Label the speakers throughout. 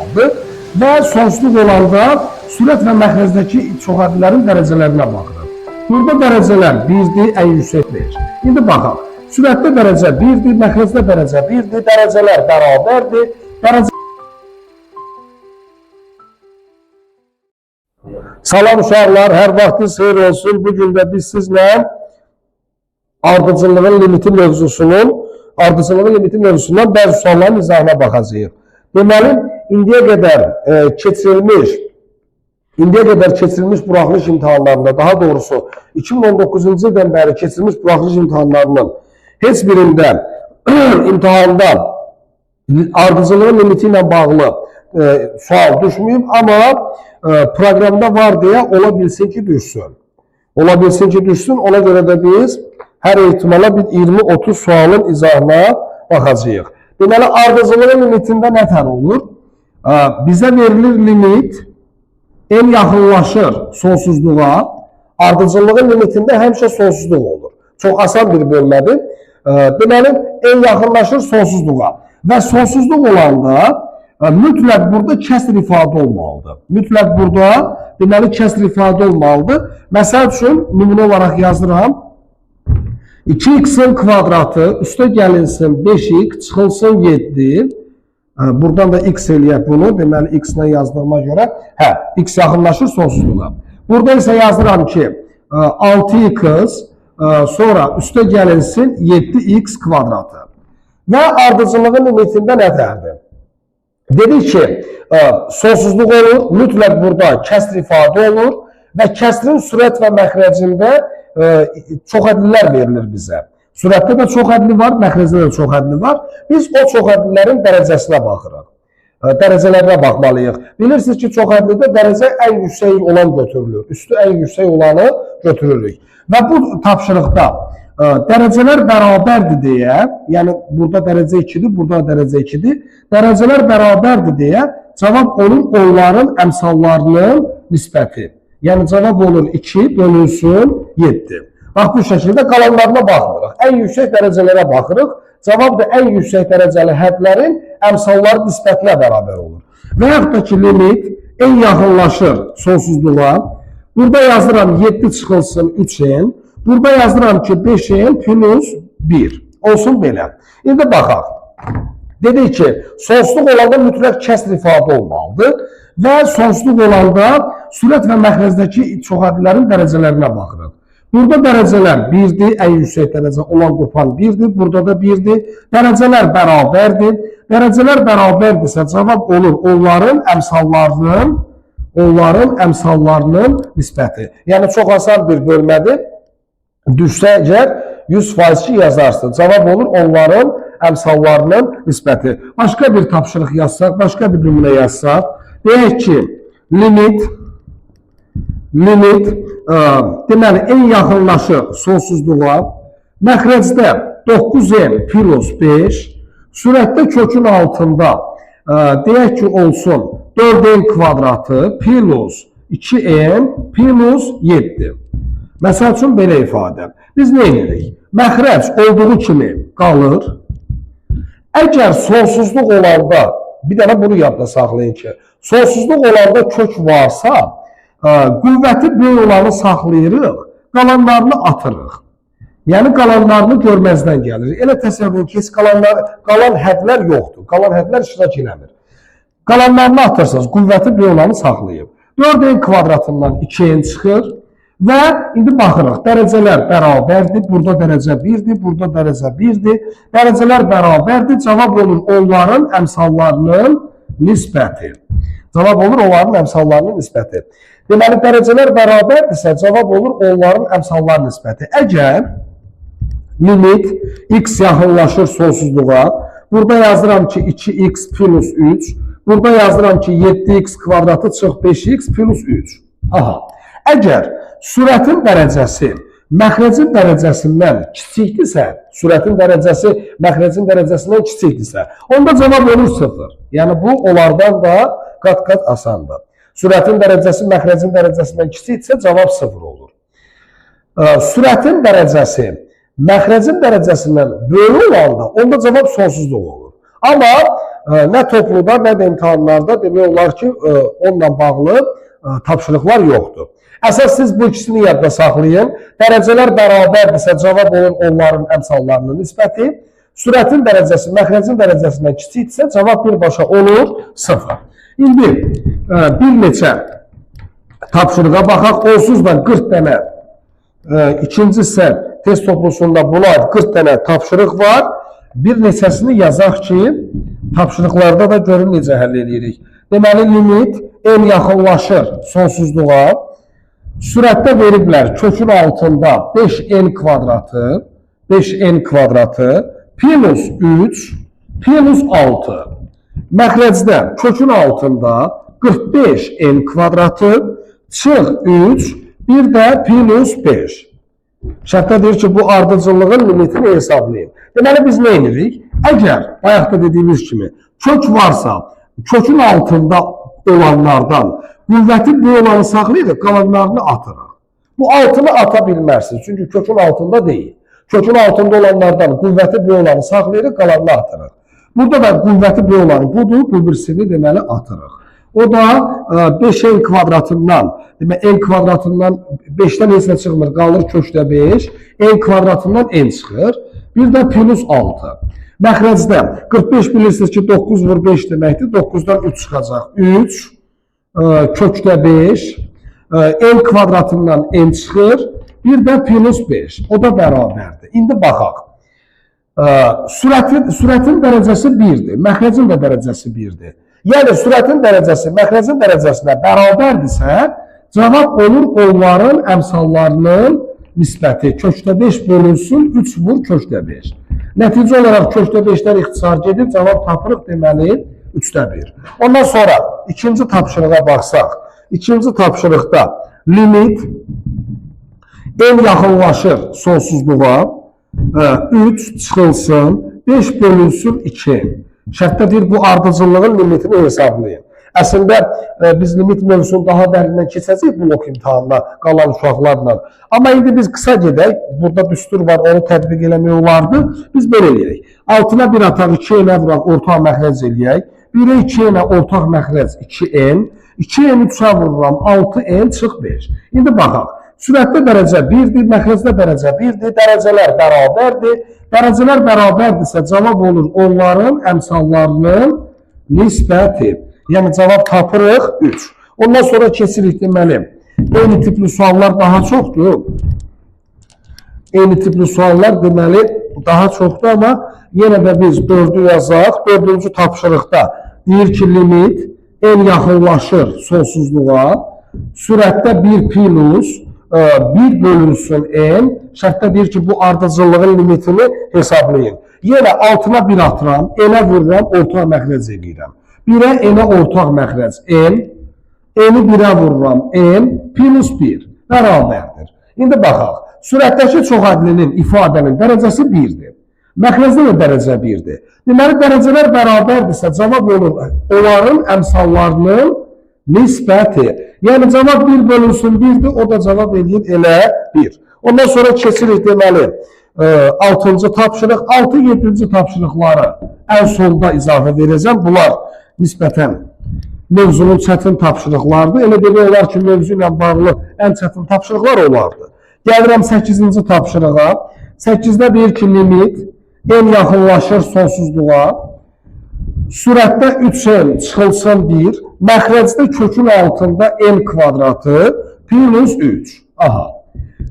Speaker 1: olmalıdır. Və sonsuzluq olanda sürət və məxrəzdəki çoxaddilərin dərəcələrinə baxırıq. Burada dərəcələr 1-dir, ən yüksək 5. İndi baxaq. Sürətdə dərəcə 1-dir, məxrəzdə dərəcə 1-dir, dərəcələr bərabərdir. Salam uşaqlar, hər vaxtınız xeyir olsun. Bugün də biz sizlə ardıcıllığın limiti mövzusundan bəzi sualların izahına baxacağıq. Deməli, indiyə qədər keçirilmiş buraxılış imtahanlarında, daha doğrusu 2019-cu ildən bəri keçirilmiş buraxılış imtahanlarının heç birində imtahanda ardıcıllığın limiti ilə bağlı sual düşməyib, amma proqramda var deyə ola bilsin ki düşsün. Ona görə də biz hər ehtimala 20-30 sualın izahına baxacağıq. Deməli, ardıcıllığın limitində nə tər olur? Bizə verilir limit, en yaxınlaşır sonsuzluğa, ardıcıllığın limitində həmişə sonsuzluq olur. Çox asan bir bölmədir. Deməli, en yaxınlaşır sonsuzluğa və sonsuzluq olanda mütləq burada kəsr ifadə olmalıdır. Deməli, kəsr ifadə olmalıdır. Məsəl üçün, nümunə olaraq yazıram. 2x-in kvadratı üstə gəlinsin 5x, çıxılsın 7. Buradan da x eləyək bunu. Deməli, x ilə yazdığıma görə, x yaxınlaşır sonsuzluğa. Burada isə yazıram ki, 6x, sonra üstə gəlinsin 7x kvadratı. Və ardıcıllığın limitində nə tərdir? Dedik ki, sonsuzluq olur, mütləq burada kəsr ifadə olur və kəsrin sürət və məxrəcində çoxədlilər verilir bizə. Sürətdə də çoxədli var, məxrəcdə də çoxədli var. Biz o çoxədlilərin dərəcəsinə baxırıq. Dərəcələrine baxmalıyıq. Bilirsiniz ki, çoxədlidə dərəcə ən yüksək olan götürülür. Üstü ən yüksək olanı götürürük. Və bu tapşırıqda dərəcələr bərabərdir deyə, yəni burada dərəcə 2-dir, burada dərəcə 2-dir. Dərəcələr bərabərdir deyə cavab olur onların əmsallarının nisbəti. Yəni cavab olur 2 bölünsün 7. Bax bu şəkildə qalanlarına baxmırıq. Ən yüksək dərəcələrə baxırıq. Cavab da ən yüksək dərəcəli hədlərin əmsalları nisbətinə bərabər olur. Və yaxud da ki, limit en yaxınlaşır sonsuzluğa. Burada yazıram 7 çıxılsın 3-in. Burada yazıram ki, 5-in plus 1. Olsun belə. İndi baxaq. Dedik ki, sonsuzluq olanda mütləq kəsr ifadə olmalıdır. Və sonsuzluq olanda sürət və məxrəzdəki çoxədlilərin dərəcələrinə baxırıq. Burada dərəcələr 1-dir, ən yüksək dərəcə olan qopan 1-dir, burada da 1-dir. Dərəcələr bərabərdir. Dərəcələr bərabərdirsə cavab olur onların əmsallarının nisbəti. Yəni çox asan bir bölmədir. Düşsə əgər 100% ki yazarsın. Cavab olur onların əmsallarının nisbəti. Başqa bir tapşırıq yazsaq, başqa bir nümunə yazsaq, deyək ki, limit deməli, en yaxınlaşır sonsuzluğa, məxrəcdə 9n plus 5, sürətdə kökün altında deyək ki, olsun 4n kvadratı plus 2n plus 7. Məsəl üçün, belə ifadə. Biz nə edirik? Məxrəc olduğu kimi qalır. Əgər sonsuzluq olanda, bir dənə bunu yadda saxlayın ki, sonsuzluq olanda kök varsa, qüvvəti böyük olanı saxlayırıq, qalanlarını atırıq. Yəni, qalanlarını görməzdən gəlir. Elə təsəvvür ki, qalan hədlər yoxdur. Qalan hədlər iştirak eləmir. Qalanlarını atırsınız, qüvvəti böyük olanı saxlayıb. 4n kvadratından 2n çıxır. Və indi baxırıq, dərəcələr bərabərdir, burada dərəcə 1-dir, burada dərəcə 1-dir. Dərəcələr bərabərdir, cavab olur onların əmsallarının nisbəti. Deməli, dərəcələr bərabərdirsə, cavab olur onların əmsallarının nisbəti. Əgər limit x yaxınlaşır sonsuzluğa, burada yazıram ki 2x plus 3, burada yazıram ki 7x kvadratı çıx 5x plus 3. Əgər sürətin dərəcəsi məxrəcin dərəcəsindən kiçikdirsə, sürətin dərəcəsi məxrəcin dərəcəsindən kiçikdirsə, onda cavab olur 0. Yəni bu onlardan da qat-qat asandır. Sürətin dərəcəsi məxrəcin dərəcəsindən kiçikdirsə, cavab 0 olur. Sürətin dərəcəsi məxrəcin dərəcəsindən böyük olanda, onda cavab sonsuzluq olur. Amma nə topluda, nə də imtahanlarda demək olar ki, onunla bağlı tapşırıqlar yoxdur. Əsas siz bu ikisini yadda saxlayın. Dərəcələr bərabərdirsə cavab olur onların əmsallarının nisbəti. Sürətin dərəcəsi məxrəcin dərəcəsindən kiçikdirsə cavab birbaşa olur 0. İndi bir neçə tapşırığa baxaq. Onsuz da 40 dənə ikinci hissə test toplusunda buna 40 dənə tapşırıq var. Bir neçəsini yazaq ki, tapşırıqlarda da görün necə həll edirik. Deməli, limit en yaxınlaşır sonsuzluğa. Sürətdə veriblər kökün altında 5n kvadratı, 5n kvadratı plus 3 plus 6. Məxrəcdə kökün altında 45n kvadratı çıx 3 bir də plus 5. Şərtdə deyir ki, bu ardıcıllığın limitini hesablayın. Deməli, biz nə edirik? Əgər, bayaqda dediyimiz kimi, kök varsa, kökün altında olanlardan qüvvəti bu olanı saxlayırıq, qalanlarını atırıq. Bu altını ata bilmərsiniz, çünki kökün altında deyil. Kökün altında olanlardan qüvvəti bu olanı saxlayırıq, qalanını atırıq. Burada da qüvvəti bu olanı budur, bu birisini deməli atırıq. O da 5n kvadratından, n kvadratından 5-dən heç nə çıxmır, qalır kökdə 5, n kvadratından n çıxır, bir də plus 6. Məxrəcdə 45 bilirsiniz ki, 9 vur 5 deməkdir, 9-dan 3 çıxacaq, 3, kökdə 5, n kvadratından n çıxır, bir də plus 5, o da bərabərdir. İndi baxaq, sürətin dərəcəsi 1-dir, məxrəcin də dərəcəsi 1-dir. Yəni, sürətin dərəcəsi məxrəcin dərəcəsinə bərabərdirsə, cavab olur onların əmsallarının nisbəti. Kökdə 5 bölünsün, 3 vur kökdə 5. Nəticə olaraq kökdə 5-dən ixtisar gedir, cavab tapırıq deməli 3-də 1. Ondan sonra ikinci tapşırığa baxsaq, ikinci tapşırıqda limit en yaxınlaşır sonsuzluğa, 3 çıxılsın, 5 bölünsün 2. Şərtdə deyir, bu ardıcıllığın limitini hesablayın. Əslində, biz limit mövzusunu daha dərindən keçəcək blok imtahanına qalan uşaqlarla. Amma indi biz qısa gedək, burada düstur var, onu tətbiq eləmək olardı. Biz belə eləyək. Altına bir ataq, 2n-ə vuraq, ortaq məxrəc eləyək. 1-ə 2n-ə ortaq məxrəc 2n. 2n 3-ə vururam, 6n çıx 5. İndi baxaq. Sürətdə dərəcə 1-dir, məxrəcdə dərəcə 1-dir, dərəcələr bərabərdir. Dərəcələr bərabərdirsə cavab olur onların əmsallarının nisbəti. Yəni cavab tapırıq 3. Ondan sonra keçirik deməli. Eyni tipli suallar daha çoxdur. Eyni tipli suallar deməli daha çoxdur, amma yenə də biz 4-ü yazaq. 4-cü tapşırıqda deyir ki, limit en yaxınlaşır sonsuzluğa. Sürətdə 1 plus 1 bölünsün n, şərtdə deyir ki, bu ardıcıllığın limitini hesablayın. Yenə altına 1 atıram, n-ə vururam, ortaq məxrəc edirəm. 1-ə n-ə ortaq məxrəc n, n-i 1-ə vururam, n plus 1 bərabərdir. İndi baxaq, sürətdəki çoxadlinin ifadənin dərəcəsi 1-dir. Məxrəcdə də dərəcə 1-dir. Deməli, dərəcələr bərabərdirsə cavab olur onların əmsallarının nisbəti. Yəni, cavab 1 bölünsün 1-dir, o da cavab edir elə 1. Ondan sonra keçirik deməli 6-cı tapşırıq. 6-7-ci tapşırıqları ən sonda izafə verəcəm. Bunlar nisbətən mövzunun çətin tapşırıqlardır. Elə demək olar ki, mövzu ilə bağlı ən çətin tapşırıqlar olardı. Gəlirəm 8-ci tapşırığa. 8-də deyir ki, limit en yaxınlaşır sonsuzluğa. Sürətdə 3n çıxılsın 1, məxrəcdə kökün altında n kvadratı plus 3. Aha.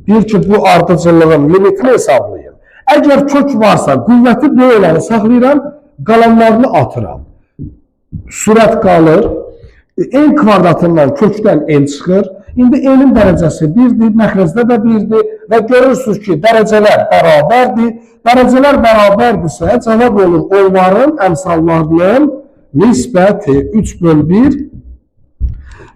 Speaker 1: Deyir ki, bu ardıcıllığın limitini hesablayın. Əgər kök varsa, qüvvəti bu olanı saxlayıram, qalanlarını atıram. Sürət qalır, n kvadratından kökdən n çıxır. İndi n-in dərəcəsi 1-dir, məxrəcdə də 1-dir və görürsünüz ki, dərəcələr bərabərdir. Dərəcələr bərabərdirsə, cavab olur onların əmsallarının nisbəti 3 böl 1.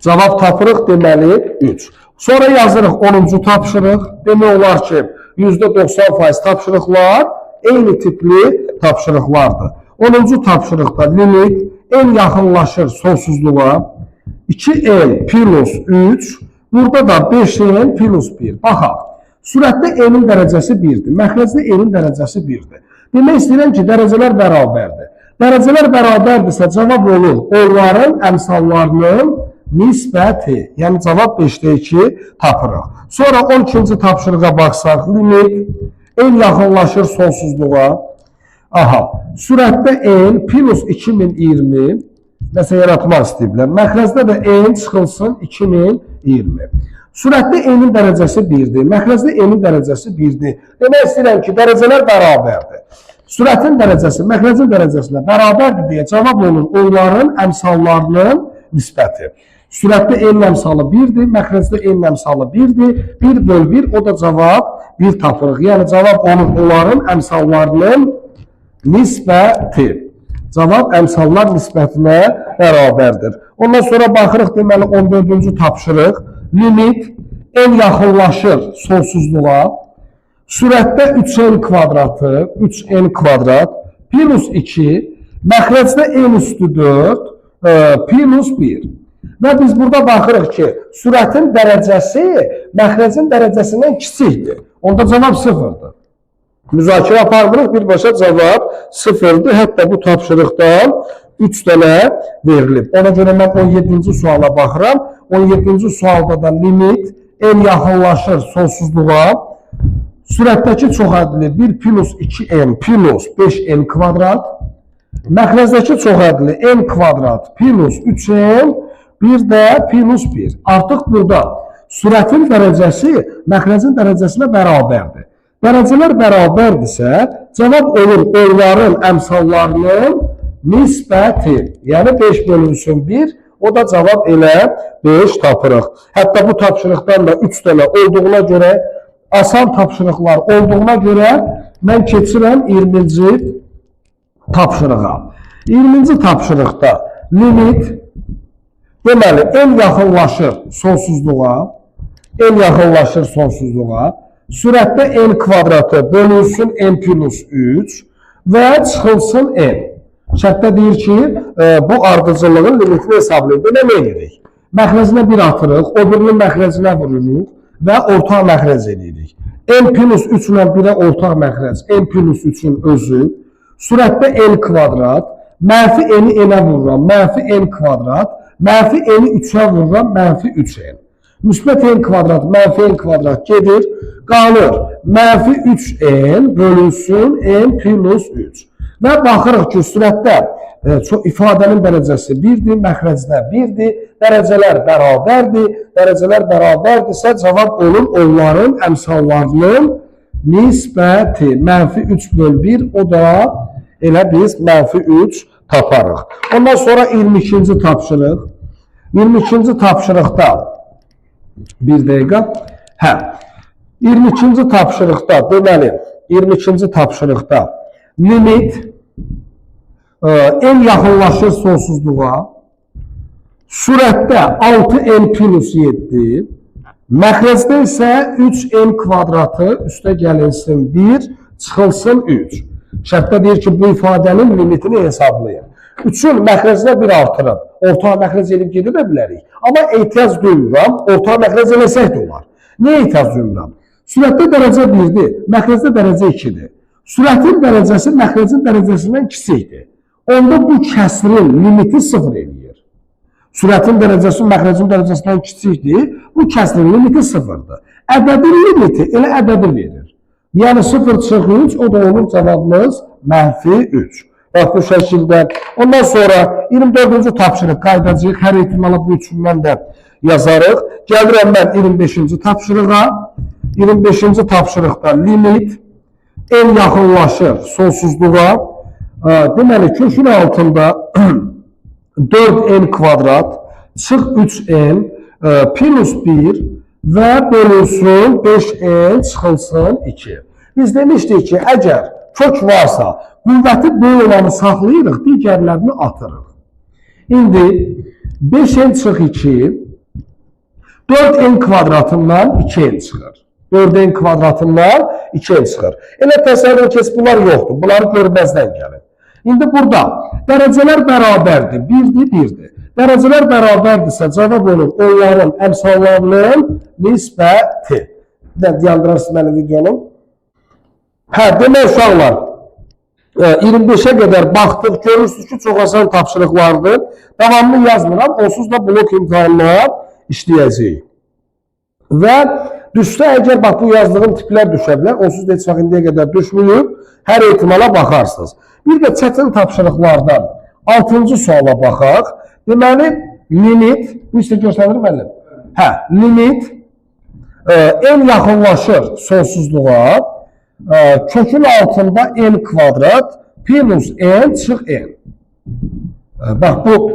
Speaker 1: Cavab tapırıq deməli 3. Sonra yazırıq 10-cu tapşırıq. Demək olar ki, %90% tapşırıqlar eyni tipli tapşırıqlardır. 10-cu tapşırıqda limit en yaxınlaşır sonsuzluğa. 2n plus 3, burada da 5n plus 1. Baxaq, sürətdə n-in dərəcəsi 1-dir, məxrəcdə n-in dərəcəsi 1-dir. Demək istəyirəm ki, dərəcələr bərabərdir. Dərəcələr bərabərdirsə cavab olur onların əmsallarının nisbəti. Yəni cavab 5-də 2 tapırıq. Sonra 12-ci tapşırığa baxsaq, limit n yaxınlaşır sonsuzluğa. Aha, sürətdə n plus 2020 nəsə yaratmaq istəyiblər. Məxrəcdə də n çıxılsın 2020. Sürətdə n-in dərəcəsi 1-dir. Məxrəcdə n-in dərəcəsi 1-dir. Demək istəyirəm ki, dərəcələr bərabərdir. Sürətin dərəcəsi məxrəcin dərəcəsinə bərabərdir deyə cavab olur onların əmsallarının nisbəti. Sürətdə n əmsalı 1-dir, məxrəcdə n əmsalı 1-dir. 1/1 o da cavab 1 tapırıq. Yəni cavab olur onların əmsallarının nisbəti. Cavab əmsallar nisbətinə bərabərdir. Ondan sonra baxırıq deməli 14-cü tapşırıq. Limit n yaxınlaşır sonsuzluğa. Sürətdə 3n kvadratı, 3n kvadrat plus 2, məxrəcdə n üstü 4 plus 1. Və biz burada baxırıq ki, sürətin dərəcəsi məxrəcin dərəcəsindən kiçikdir. Onda cavab 0-dır. Müzakirə aparmırıq, birbaşa cavab 0-dır. Hətta bu tapşırıqdan 3 dənə verilib. Ona görə mən 17-ci suala baxıram. 17-ci sualda da limit n yaxınlaşır sonsuzluğa. Sürətdəki çoxədli 1 plus 2n plus 5n kvadrat. Məxrəcdəki çoxədli n kvadrat plus 3n bir də plus 1. Artıq burada sürətin dərəcəsi məxrəcin dərəcəsinə bərabərdir. Dərəcələr bərabərdirsə, cavab olur onların əmsallarının nisbəti. Yəni 5/1, o da cavab elə 5 tapırıq. Hətta bu tapşırıqdan da 3 dənə olduğuna görə, asan tapşırıqlar olduğuna görə mən keçirəm 20-ci tapşırığa. 20-ci tapşırıqda limit, deməli, n yaxınlaşır sonsuzluğa, n yaxınlaşır sonsuzluğa, sürətdə n kvadratı bölünsün n plus 3 və çıxılsın n. Şərtdə deyir ki, bu ardıcıllığın limitini hesablayın. Belə nə edirik? Məxrəcinə 1 atırıq, o birinin məxrəcinə vururuq və ortaq məxrəc edirik. n plus 3 ilə 1-ə ortaq məxrəc, n plus 3-ün özü, sürətdə n kvadrat, mənfi n-i n-ə vururam, mənfi n kvadrat, mənfi n-i 3-ə vururam, mənfi 3n. Müsbət n kvadrat, mənfi n kvadrat gedir, qalır. Mənfi 3n bölünsün n plus 3. Və baxırıq ki, sürətdə ifadənin dərəcəsi 1-dir, məxrəcdə 1-dir, dərəcələr bərabərdir. Dərəcələr bərabərdirsə, cavab olur onların əmsallarının nisbəti. Mənfi 3/1, o da elə biz mənfi 3 taparıq. Ondan sonra 22-ci tapşırıq. 22-ci tapşırıqda bir dəqiqə. 22-ci tapşırıqda, deməli, 22-ci tapşırıqda limit n yaxınlaşır sonsuzluğa, sürətdə 6n plus 7, məxrəcdə isə 3n kvadratı üstə gəlinsin 1, çıxılsın 3. Şərtdə deyir ki, bu ifadənin limitini hesablayın. 3-ün məxrəcinə 1 artırıb, ortaq məxrəc edib gedə də bilərik. Amma ehtiyac duymuram, ortaq məxrəc eləsək də olar. Niyə ehtiyac duymuram? Sürətdə dərəcə 1-dir, məxrəcdə dərəcə 2-dir. Sürətin dərəcəsi məxrəcin dərəcəsindən kiçikdir. Onda bu kəsrin limiti 0 eləyir. Sürətin dərəcəsi məxrəcin dərəcəsindən kiçikdir, bu kəsrin limiti 0-dır. Ədədin limiti elə ədədi verir. Yəni 0-3, o da olur cavabımız mənfi 3. Bax bu şəkildə. Ondan sonra 24-cü tapşırıq qaydacıyıq. Hər ehtimala bu üçündən də yazarıq. Gəlirəm mən 25-ci tapşırığa. 25-ci tapşırıqda limit n yaxınlaşır sonsuzluğa. Deməli, kökün altında 4n kvadrat çıx 3n plus 1 və bölünsün 5n çıxılsın 2. Biz demişdik ki, əgər kök varsa, qüvvəti böyük olanı saxlayırıq, digərlərini atırıq. İndi 5n çıx 2, 4n kvadratından 2n çıxır. 4n kvadratından 2n çıxır. Elə təsəvvür ki, bunlar yoxdur. Bunları görməzdən gəlir. İndi burada dərəcələr bərabərdir. 1-dir, 1-dir. Dərəcələr bərabərdirsə, cavab olur onların əmsallarının nisbəti. Yandırarsınız mənim videonu. Demək uşaqlar, 25'e qədər baxdıq, görürsünüz ki, çox asan tapşırıqlardır. Davamlı yazmıram, onsuz da blok imtahanlar işləyəcəyik. Və düşsə, əgər bax, bu yazdığım tiplər düşə bilər, onsuz da heç vaxt indiyə qədər düşməyib, hər ehtimala baxarsınız. Bir də çətin tapşırıqlardan 6-cı suala baxaq. Deməli, limit, bu isə göstərir müəllim. Hə, limit n yaxınlaşır sonsuzluğa, kökün altında n kvadrat plus n çıx n. Bax, bu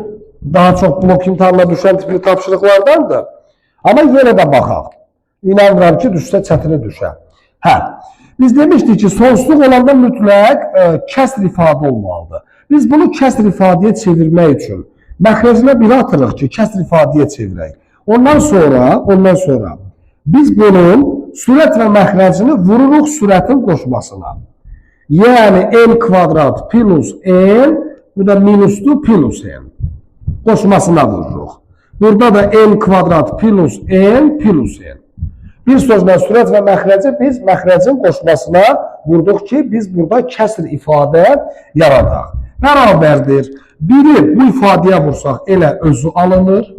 Speaker 1: daha çox blok imtahanına düşən tipli tapşırıqlardandır. Amma yenə də baxaq. İnanıram ki, düşsə çətini düşər. Hə, biz demişdik ki, sonsuzluq olanda mütləq kəsr ifadə olmalıdır. Biz bunu kəsr ifadəyə çevirmək üçün məxrəcinə bir atırıq ki, kəsr ifadəyə çevirək. Ondan sonra biz bunun sürət və məxrəcini vururuq sürətin qoşmasına. Yəni, n kvadrat plus n, bu da minuslu plus n. Qoşmasına vururuq. Burada da n kvadrat plus n plus n. Bir sözlə sürət və məxrəci biz məxrəcin qoşmasına vurduq ki, biz burada kəsr ifadə yaradaq. Bərabərdir. Biri bu ifadəyə vursaq elə özü alınır.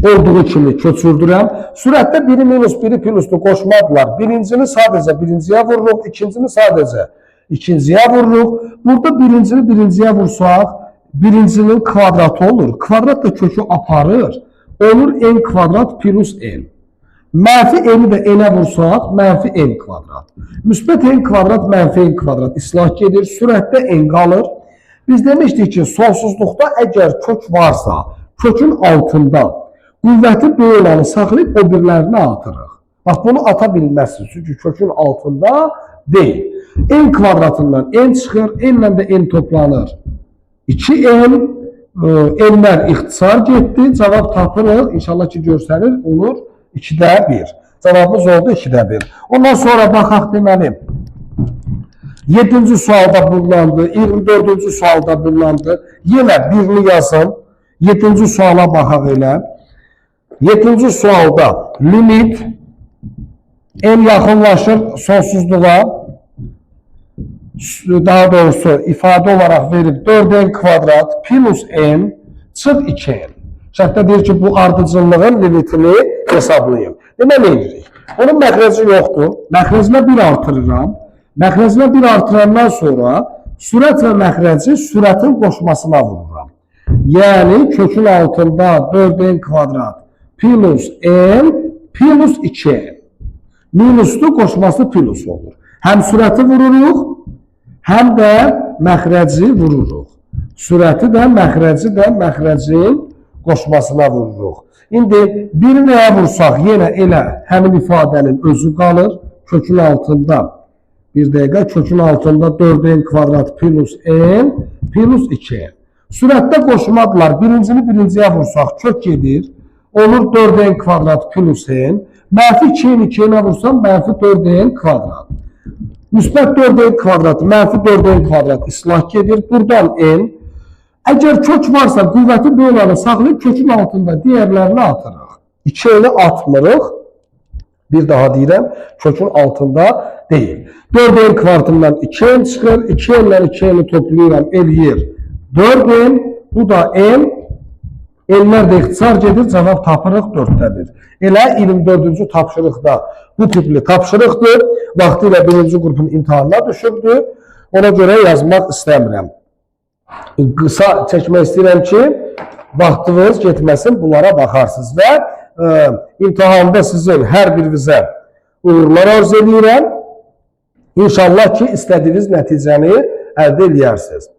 Speaker 1: Olduğu kimi köçürdürəm. Sürətdə biri minus, biri pluslu qoşmadılar. Birincini sadəcə birinciyə vururuq, ikincini sadəcə ikinciyə vururuq. Burada birincini birinciyə vursaq, birincinin kvadratı olur. Kvadrat da kökü aparır. Olur n kvadrat plus n. Mənfi n-i də n-ə vursaq, mənfi n kvadrat. Müsbət n kvadrat, mənfi n kvadrat islah gedir. Sürətdə n qalır. Biz demişdik ki, sonsuzluqda əgər kök varsa, kökün altında qüvvəti böylərini saxlayıb o birlərini atırıq. Bax, bunu ata bilməzsiniz. Çünki kökün altında deyil. N kvadratından n çıxır, n-lə də n toplanır. 2n, n-lər ixtisar getdi, cavab tapırıq. İnşallah ki, görsənir, olur 2-də 1. Cavabımız oldu 2-də 1. Ondan sonra baxaq deməli. 7-ci sualda bulunandı, 24-cü sualda bulunandı. Yenə birini yazın. 7-ci suala baxaq elə. 7-ci sualda limit n yaxınlaşır sonsuzluğa, daha doğrusu ifadə olaraq verib 4n kvadrat plus n çıx 2n. Şərtdə deyir ki, bu ardıcıllığın limitini hesablayın. Deməli, eləyirik. Onun məxrəci yoxdur. Məxrəcinə 1 artırıram. Məxrəcinə 1 artırandan sonra sürət və məxrəci sürətin qoşmasına vururam. Yəni, kökün altında 4n kvadrat plus n plus 2n. Minuslu qoşması plus olur. Həm sürəti vururuq, həm də məxrəci vururuq. Sürəti də, məxrəci də məxrəcin qoşmasına vururuq. İndi bir nəyə vursaq, yenə elə həmin ifadənin özü qalır. Kökün altında, bir dəqiqə, kökün altında 4n kvadrat plus n plus 2n. Sürətdə qoşmadılar. Birincini birinciyə vursaq, kök gedir. Olur 4n kvadrat plus n. Mənfi 2n 2n'ə vursam, mənfi 4n kvadrat. Müsbət 4n kvadrat, mənfi 4n kvadrat islah gedir. Buradan n. Əgər kök varsa, qüvvəti böylərini saxlayıb kökün altında digərlərini atırıq. 2n'ı atmırıq. Bir daha deyirəm, kökün altında deyil. 4n kvadratından 2n çıxır. 2n'lə 2n'ı toplayıram, eləyir 4n. Bu da n. N'lər də ixtisar gedir, cavab tapırıq 4'də 1. Elə 24-cü tapşırıqda bu tipli tapşırıqdır. Vaxtı ilə birinci qrupun imtahanına düşübdür. Ona görə yazmaq istəmirəm. Qısa çəkmək istəyirəm ki, vaxtınız getməsin, bunlara baxarsınız və imtahanda sizin hər birinizə uğurlar arzu edirəm. İnşallah ki, istədiyiniz nəticəni əldə edərsiniz.